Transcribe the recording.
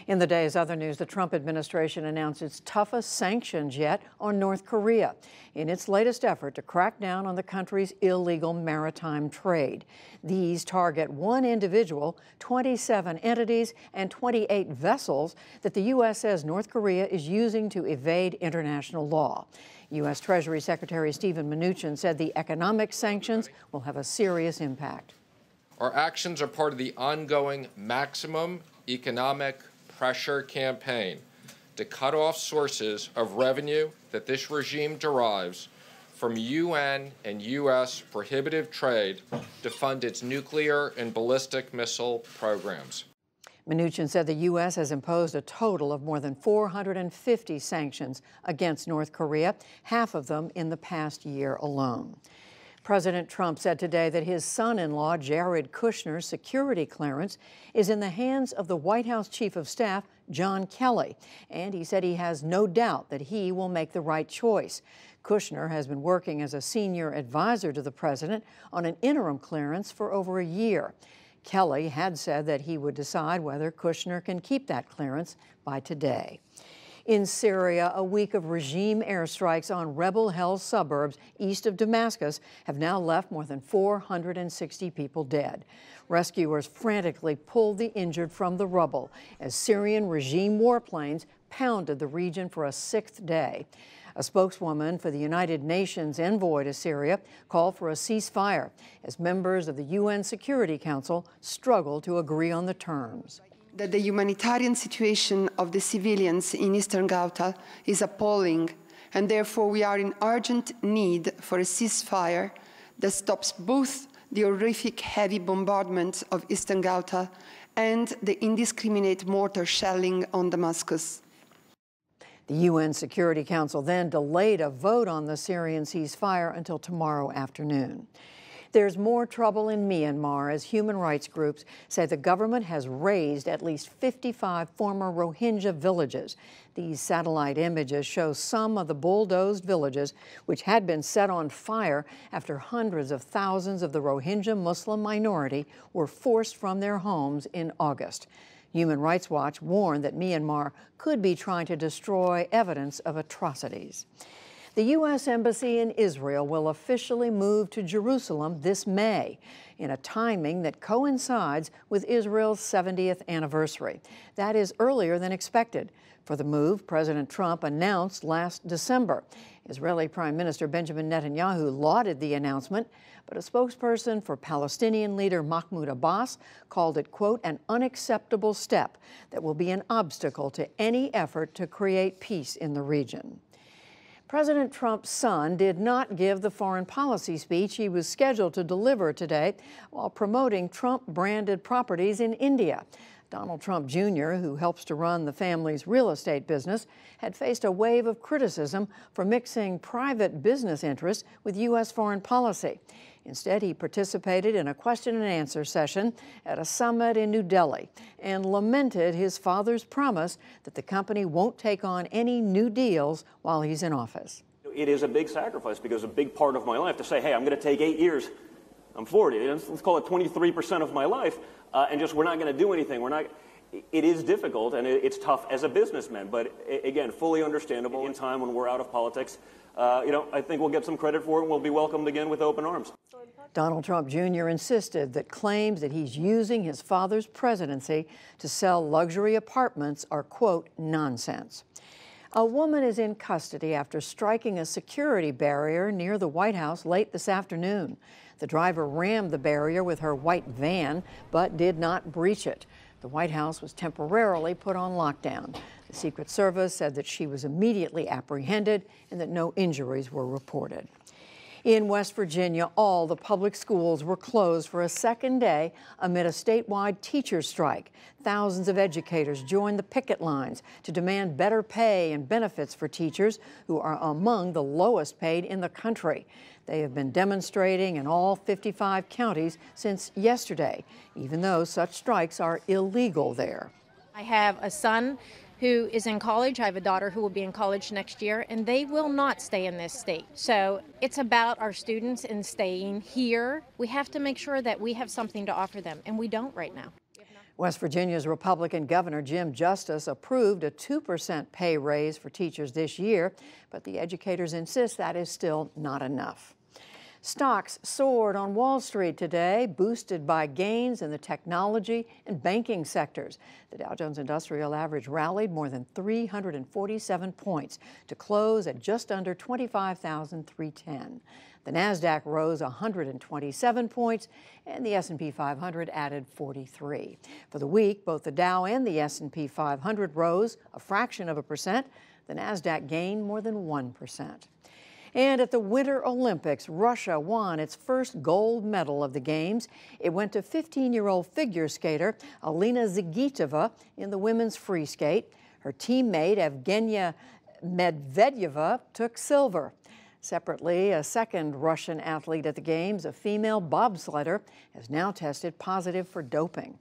In the day's other news, the Trump administration announced its toughest sanctions yet on North Korea in its latest effort to crack down on the country's illegal maritime trade. These target one individual, 27 entities, and 28 vessels that the U.S. says North Korea is using to evade international law. U.S. Treasury Secretary Steven Mnuchin said the economic sanctions will have a serious impact. Our actions are part of the ongoing maximum economic pressure campaign to cut off sources of revenue that this regime derives from UN and U.S. prohibitive trade to fund its nuclear and ballistic missile programs. Mnuchin said the U.S. has imposed a total of more than 450 sanctions against North Korea, half of them in the past year alone. President Trump said today that his son-in-law, Jared Kushner's security clearance is in the hands of the White House Chief of Staff, John Kelly, and he said he has no doubt that he will make the right choice. Kushner has been working as a senior advisor to the president on an interim clearance for over a year. Kelly had said that he would decide whether Kushner can keep that clearance by today. In Syria, a week of regime airstrikes on rebel-held suburbs east of Damascus have now left more than 460 people dead. Rescuers frantically pulled the injured from the rubble as Syrian regime warplanes pounded the region for a sixth day. A spokeswoman for the United Nations envoy to Syria called for a ceasefire as members of the UN Security Council struggle to agree on the terms. That the humanitarian situation of the civilians in eastern Ghouta is appalling, and therefore we are in urgent need for a ceasefire that stops both the horrific heavy bombardments of eastern Ghouta and the indiscriminate mortar shelling on Damascus. The UN Security Council then delayed a vote on the Syrian ceasefire until tomorrow afternoon. There's more trouble in Myanmar as human rights groups say the government has razed at least 55 former Rohingya villages. These satellite images show some of the bulldozed villages which had been set on fire after hundreds of thousands of the Rohingya Muslim minority were forced from their homes in August. Human Rights Watch warned that Myanmar could be trying to destroy evidence of atrocities. The U.S. Embassy in Israel will officially move to Jerusalem this May, in a timing that coincides with Israel's 70th anniversary. That is earlier than expected. For the move, President Trump announced last December. Israeli Prime Minister Benjamin Netanyahu lauded the announcement, but a spokesperson for Palestinian leader Mahmoud Abbas called it, quote, an unacceptable step that will be an obstacle to any effort to create peace in the region. President Trump's son did not give the foreign policy speech he was scheduled to deliver today while promoting Trump-branded properties in India. Donald Trump Jr., who helps to run the family's real estate business, had faced a wave of criticism for mixing private business interests with U.S. foreign policy. Instead, he participated in a question and answer session at a summit in New Delhi and lamented his father's promise that the company won't take on any new deals while he's in office. It is a big sacrifice because a big part of my life to say, hey, I'm going to take 8 years. I'm 40. Let's call it 23% of my life, and just we're not going to do anything. It is difficult and it's tough as a businessman, but again, fully understandable in time when we're out of politics. I think we'll get some credit for it and we'll be welcomed again with open arms. Donald Trump Jr. insisted that claims that he's using his father's presidency to sell luxury apartments are, quote, nonsense. A woman is in custody after striking a security barrier near the White House late this afternoon. The driver rammed the barrier with her white van, but did not breach it. The White House was temporarily put on lockdown. The Secret Service said that she was immediately apprehended and that no injuries were reported. In West Virginia, all the public schools were closed for a second day amid a statewide teachers' strike. Thousands of educators joined the picket lines to demand better pay and benefits for teachers who are among the lowest paid in the country. They have been demonstrating in all 55 counties since yesterday, even though such strikes are illegal there. I have a son who is in college. I have a daughter who will be in college next year, and they will not stay in this state. So it's about our students and staying here. We have to make sure that we have something to offer them, and we don't right now. West Virginia's Republican Governor Jim Justice approved a 2% pay raise for teachers this year, but the educators insist that is still not enough. Stocks soared on Wall Street today, boosted by gains in the technology and banking sectors. The Dow Jones Industrial Average rallied more than 347 points to close at just under 25,310. The Nasdaq rose 127 points, and the S&P 500 added 43. For the week, both the Dow and the S&P 500 rose a fraction of a percent. The Nasdaq gained more than 1%. And at the Winter Olympics, Russia won its first gold medal of the Games. It went to 15-year-old figure skater Alina Zagitova in the women's free skate. Her teammate Evgenia Medvedeva took silver. Separately, a second Russian athlete at the Games, a female bobsledder, has now tested positive for doping.